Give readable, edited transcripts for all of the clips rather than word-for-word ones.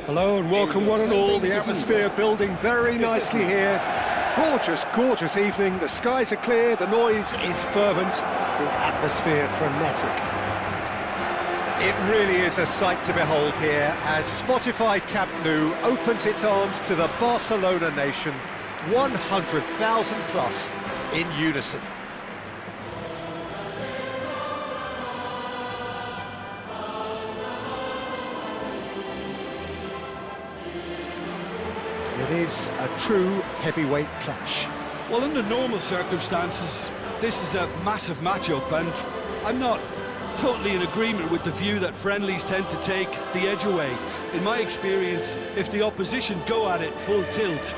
Hello and welcome one and all. The atmosphere building very nicely here. Gorgeous, gorgeous evening. The skies are clear, the noise is fervent, the atmosphere frenetic. It really is a sight to behold here as Spotify Camp Nou opens its arms to the Barcelona nation, 100,000 plus in unison. It is a true heavyweight clash. Well, under normal circumstances, this is a massive matchup, and I'm not totally in agreement with the view that friendlies tend to take the edge away. In my experience, if the opposition go at it full tilt,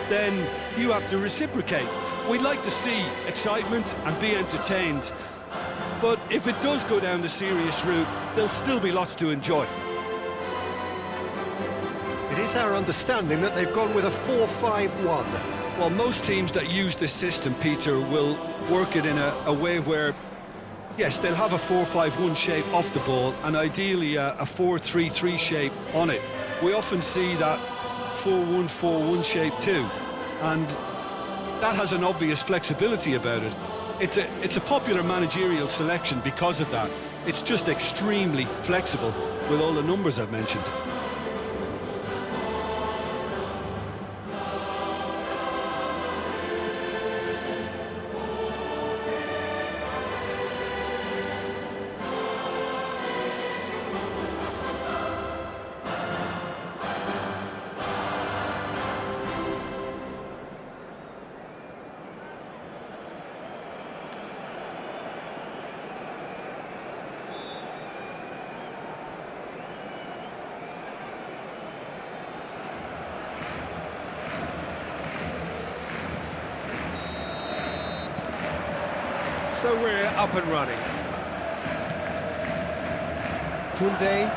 then you have to reciprocate. We'd like to see excitement and be entertained, but if it does go down the serious route, there'll still be lots to enjoy. It is our understanding that they've gone with a 4-5-1. Well, most teams that use this system, Peter, will work it in a way where, yes, they'll have a 4-5-1 shape off the ball and ideally a 4-3-3 shape on it. We often see that 4-1-4-1 shape too, and that has an obvious flexibility about it. It's a popular managerial selection because of that. It's just extremely flexible with all the numbers I've mentioned. So we're up and running. Koundé.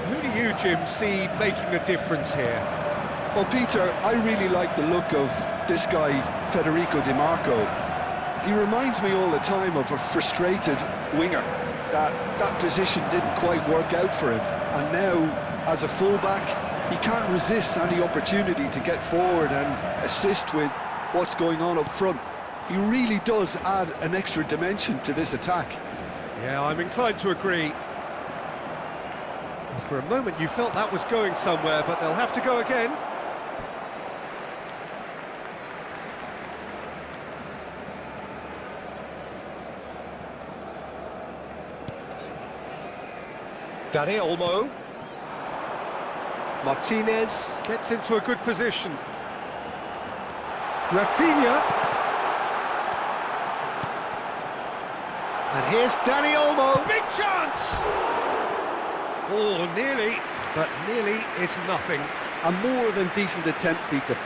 Who do you, Jim, see making a difference here? Well, Peter, I really like the look of this guy, Federico Di Marco. He reminds me all the time of a frustrated winger. That position didn't quite work out for him, and now, as a fullback, he can't resist any opportunity to get forward and assist with what's going on up front. He really does add an extra dimension to this attack. Yeah, I'm inclined to agree. For a moment you felt that was going somewhere, but they'll have to go again. Dani Olmo. Martinez gets into a good position. Rafinha. And here's Dani Olmo. Big chance! Oh, nearly, but nearly is nothing. A more than decent attempt, Peter.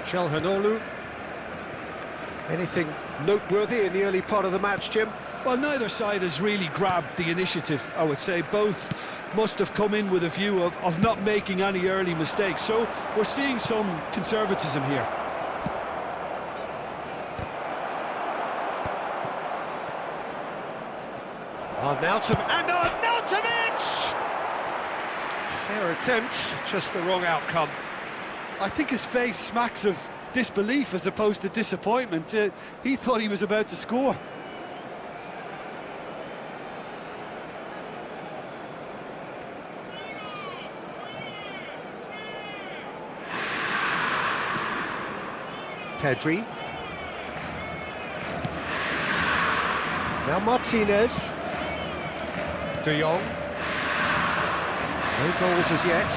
Çalhanoğlu. Anything noteworthy in the early part of the match, Jim? Well, neither side has really grabbed the initiative, I would say. Both must have come in with a view of not making any early mistakes. So we're seeing some conservatism here. Arnautovic! Fair attempt, just the wrong outcome. I think his face smacks of disbelief as opposed to disappointment. He thought he was about to score. Pedri. Now Martinez. De Jong. No goals as yet.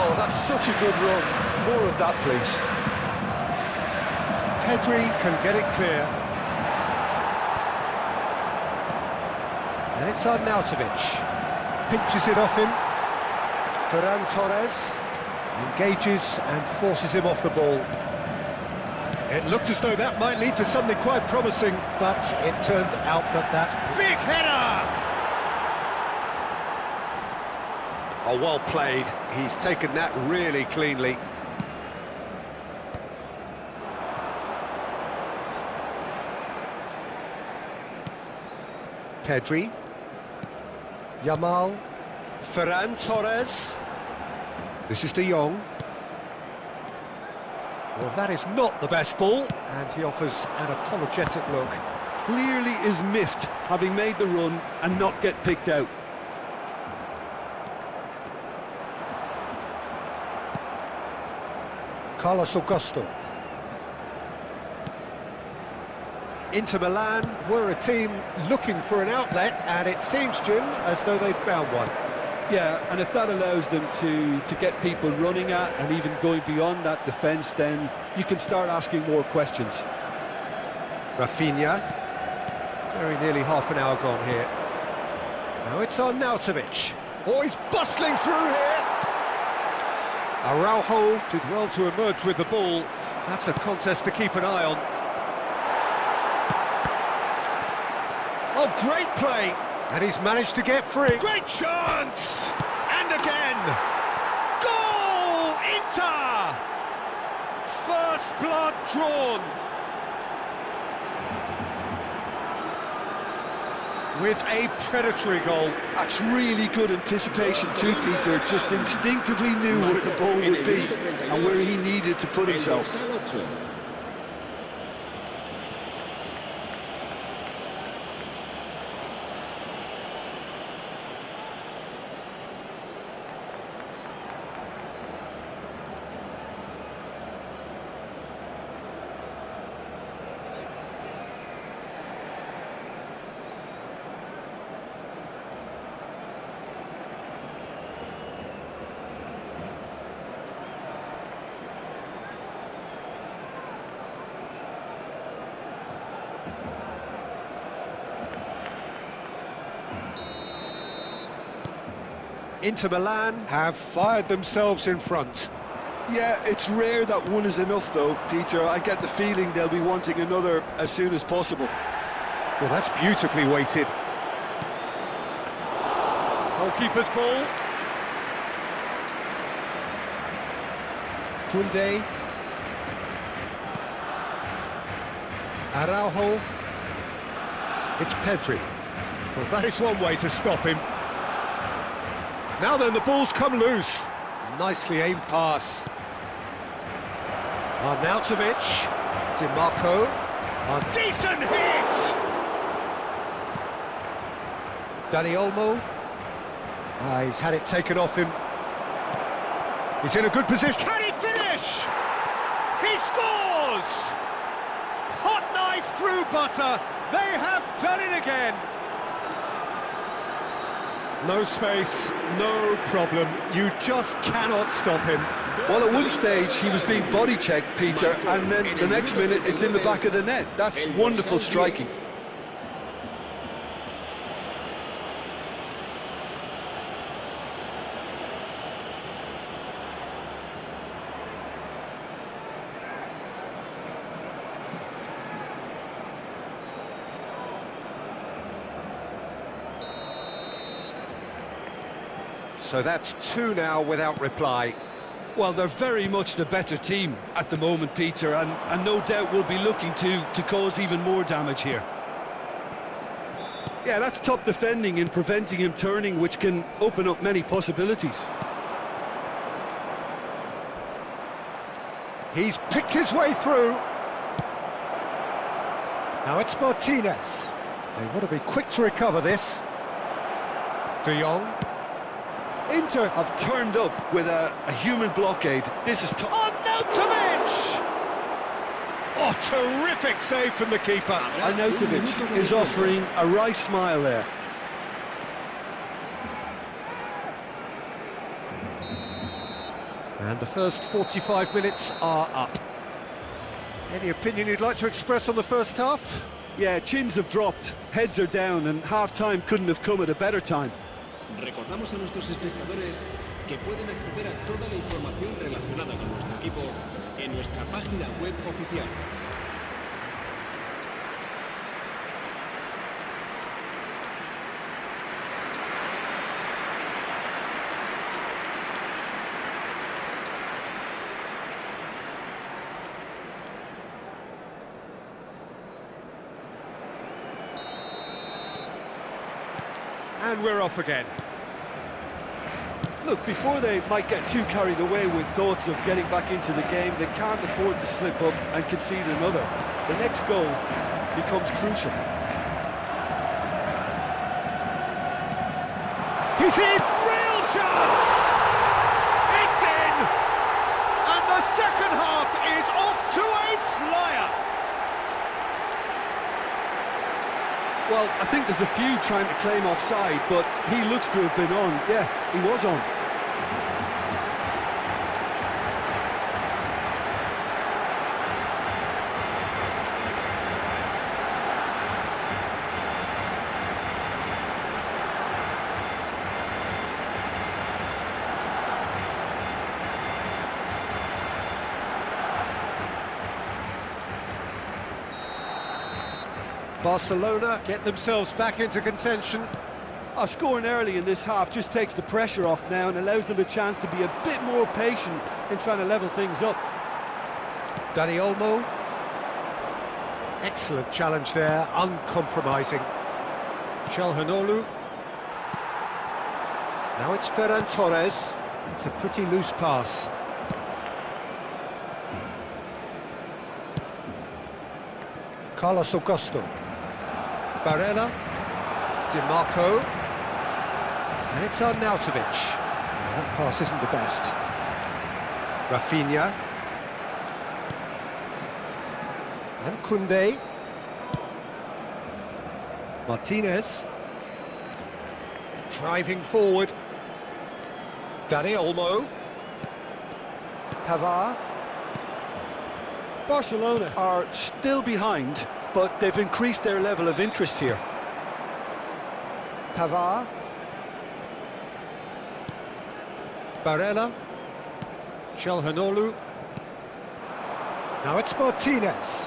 Oh, that's such a good run. More of that, please. Pedri can get it clear. And it's Arnautovic. Pinches it off him. Ferran Torres engages and forces him off the ball. It looked as though that might lead to something quite promising, but it turned out that big header! Oh, well played. He's taken that really cleanly. Pedri. Yamal. Ferran Torres. This is De Jong. Well, that is not the best ball, and he offers an apologetic look. Clearly is miffed, having made the run and not get picked out. Carlos Augusto. Inter Milan were a team looking for an outlet, and it seems, Jim, as though they've found one. Yeah, and if that allows them to get people running at and even going beyond that defence, then you can start asking more questions. Rafinha. Very nearly half an hour gone here. Now it's on Arnautovic. Oh, he's bustling through here! Araujo did well to emerge with the ball. That's a contest to keep an eye on. Oh, great play! And he's managed to get free. Great chance! And again! Goal! Inter! First blood drawn. With a predatory goal. That's really good anticipation too, Peter. Just instinctively knew where the ball would be and where he needed to put himself. Inter Milan have fired themselves in front. Yeah, it's rare that one is enough though, Peter. I get the feeling they'll be wanting another as soon as possible. Well, that's beautifully weighted. Goalkeeper's ball. Koundé. Araujo. It's Pedri. Well, that is one way to stop him. Now then, the ball's come loose. Nicely aimed pass. Arnautovic. DiMarco. A decent hit! Dani Olmo. He's had it taken off him. He's in a good position. Can he finish? He scores! Hot knife through butter. They have done it again. No space, no problem. You just cannot stop him. Well, at one stage he was being body checked, Peter, and then the next minute it's in the back of the net. That's wonderful striking. So that's two now without reply. Well, they're very much the better team at the moment, Peter, and no doubt will be looking to cause even more damage here. Yeah, that's top defending and preventing him turning, which can open up many possibilities. He's picked his way through. Now it's Martinez. They want to be quick to recover this. De Jong. Inter have turned up with a human blockade. This is Arnautovic! Oh, terrific save from the keeper. Arnautovic is offering a wry smile there. And the first 45 minutes are up. Any opinion you'd like to express on the first half? Yeah, chins have dropped, heads are down, and half-time couldn't have come at a better time. Recordamos a nuestros espectadores que pueden acceder a toda la información relacionada con nuestro equipo en nuestra página web oficial And we're off again. Look, before they might get too carried away with thoughts of getting back into the game, they can't afford to slip up and concede another. The next goal becomes crucial. He's in! Real chance! It's in! And the second half is off to a flyer! Well, I think there's a few trying to claim offside, but he looks to have been on. Yeah, he was on. Barcelona get themselves back into contention. Scoring early in this half just takes the pressure off now and allows them a chance to be a bit more patient in trying to level things up. Dani Olmo. Excellent challenge there, uncompromising. Calhanoglu. Now it's Ferran Torres. It's a pretty loose pass. Carlos Augusto. Barella. Di Marco. And it's Arnautovic. That pass isn't the best. Rafinha. And Koundé. Martinez. Driving forward. Dani Olmo. Pavard. Barcelona are still behind, but they've increased their level of interest here. Pavard. Barella. Calhanoglu. Now it's Martinez.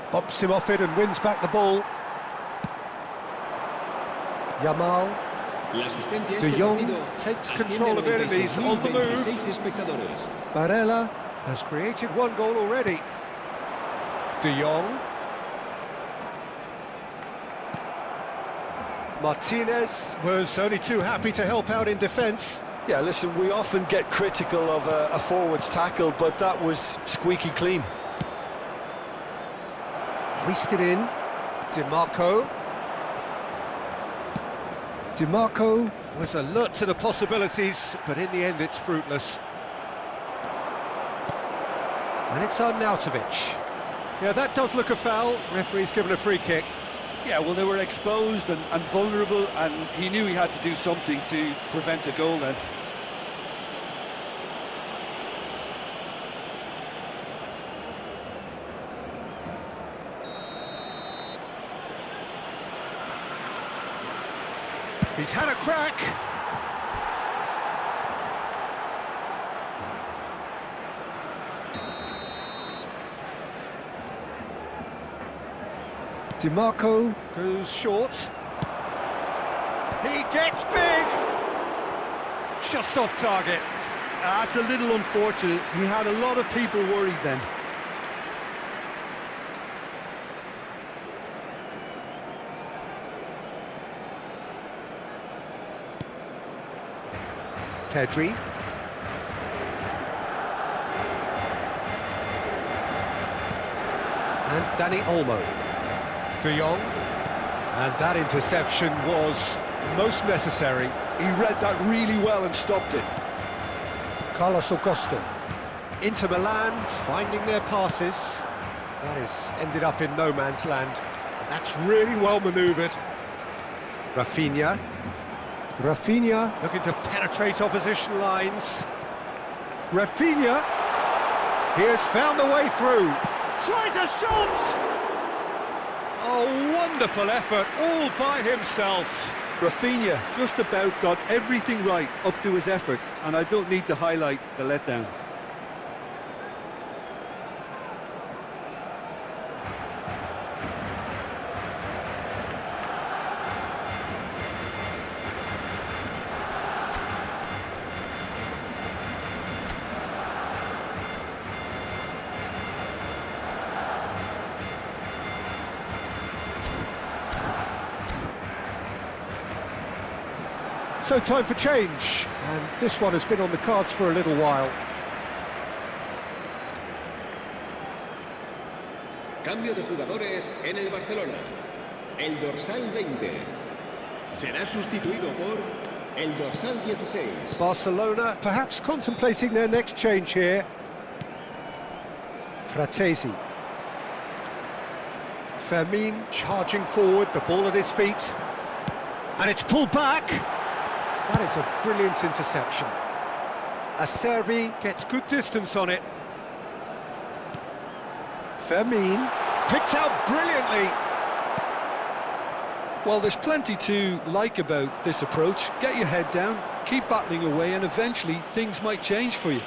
Bumps him off it and wins back the ball. Yamal. De Jong takes control of it and he's on the move. Barella has created one goal already. De Jong. Martinez was only too happy to help out in defence. Yeah, listen, we often get critical of a forward's tackle, but that was squeaky clean. Hoisted in. Di Marco. Di Marco was alert to the possibilities, but in the end it's fruitless. And it's Arnautovic. Yeah, that does look a foul. Referee's given a free kick. Yeah, well, they were exposed and vulnerable, and he knew he had to do something to prevent a goal then. He's had a crack. Di Marco goes short. He gets big. Just off target. That's a little unfortunate. He had a lot of people worried then. Pedri. And Dani Olmo. De Jong. And that interception was most necessary. He read that really well and stopped it. Carlos Augusto. Inter Milan finding their passes. That is ended up in no man's land. That's really well manoeuvred. Rafinha. Rafinha looking to penetrate opposition lines. Rafinha. He has found the way through. Tries a shot! A wonderful effort all by himself. Rafinha just about got everything right up to his effort, and I don't need to highlight the letdown. So time for change, and this one has been on the cards for a little while. Cambio de jugadores en el Barcelona. El dorsal 20 será sustituido por el dorsal 16. Barcelona perhaps contemplating their next change here. Fratesi. Fermin charging forward, the ball at his feet. And it's pulled back. That is a brilliant interception. Acerbi gets good distance on it. Fermin picked out brilliantly. Well, there's plenty to like about this approach. Get your head down, keep battling away, and eventually things might change for you.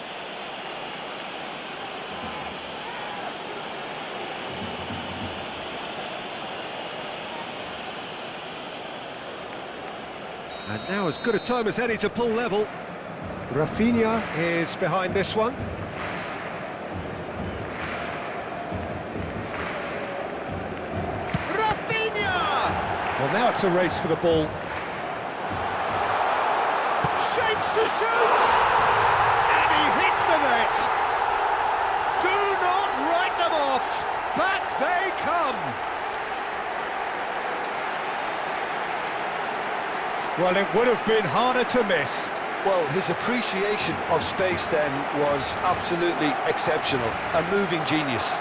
And now as good a time as any to pull level. Rafinha is behind this one. Well, now it's a race for the ball. Shapes to shoot! And he hits the net! Do not write them off! Back they come! Well, it would have been harder to miss. Well, his appreciation of space then was absolutely exceptional. A moving genius.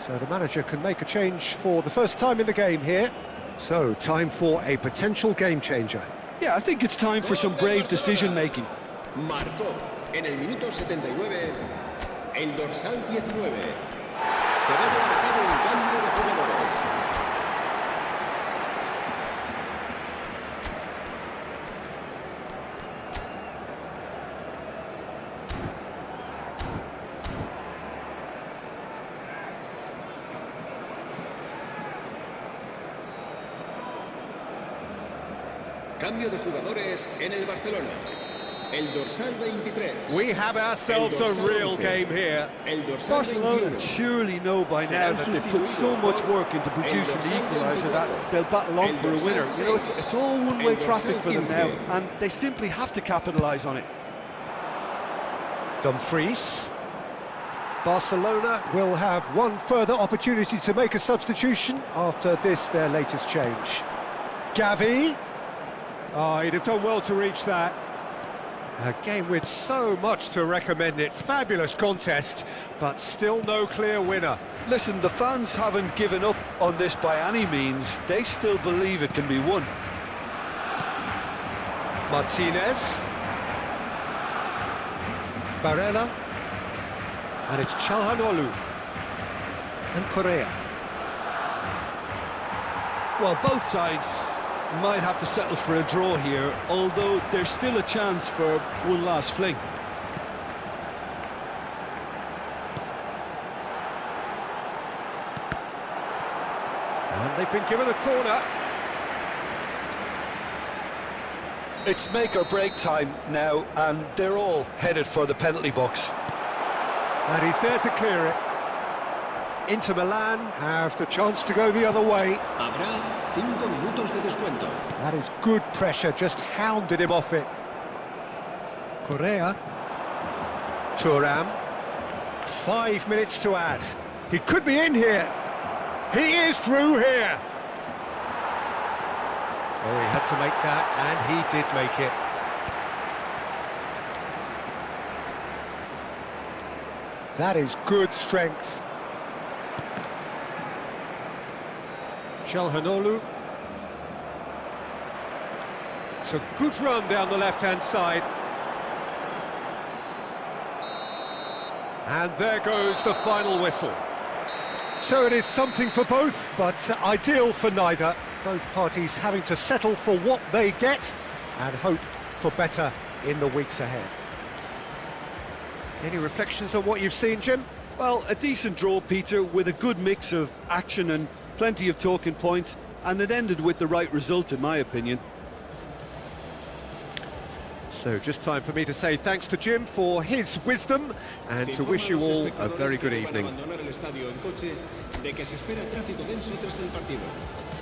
So the manager can make a change for the first time in the game here. So, time for a potential game changer. Yeah, I think it's time for some brave decision-making. Marcó en el minuto 79 el dorsal 19. Se va a llevar a cabo un cambio de jugadores. Cambio de jugadores en el Barcelona. El dorsal 23. We have ourselves a real game here. El dorsal Barcelona 21. surely know by now that they've put so much work into producing the equaliser that they'll battle on for a winner. You know, it's all one-way traffic for them now, and they simply have to capitalise on it. Dumfries. Barcelona will have one further opportunity to make a substitution after this, their latest change. Gavi. Oh, he'd have done well to reach that. A game with so much to recommend it. Fabulous contest, but still no clear winner. Listen, the fans haven't given up on this by any means. They still believe it can be won. Martinez. Barella. And it's Calhanoglu. And Correa. Well, both sides might have to settle for a draw here, although there's still a chance for one last fling. And they've been given a corner. It's make or break time now, and they're all headed for the penalty box. And he's there to clear it. Inter Milan have the chance to go the other way. Habrá 5 minutos de descuento. That is good pressure, just hounded him off it. Correa. Thuram. 5 minutes to add. He could be in here. He is through here. Oh, he had to make that, and he did make it. That is good strength. Calhanoglu. It's a good run down the left-hand side. And there goes the final whistle. So it is something for both, but ideal for neither. Both parties having to settle for what they get and hope for better in the weeks ahead. Any reflections on what you've seen, Jim? Well, a decent draw, Peter, with a good mix of action and plenty of talking points, and it ended with the right result, in my opinion. So just time for me to say thanks to Jim for his wisdom and to wish you all a very good evening. Abandonar el estadio en coche de que se espera tráfico denso tras el partido.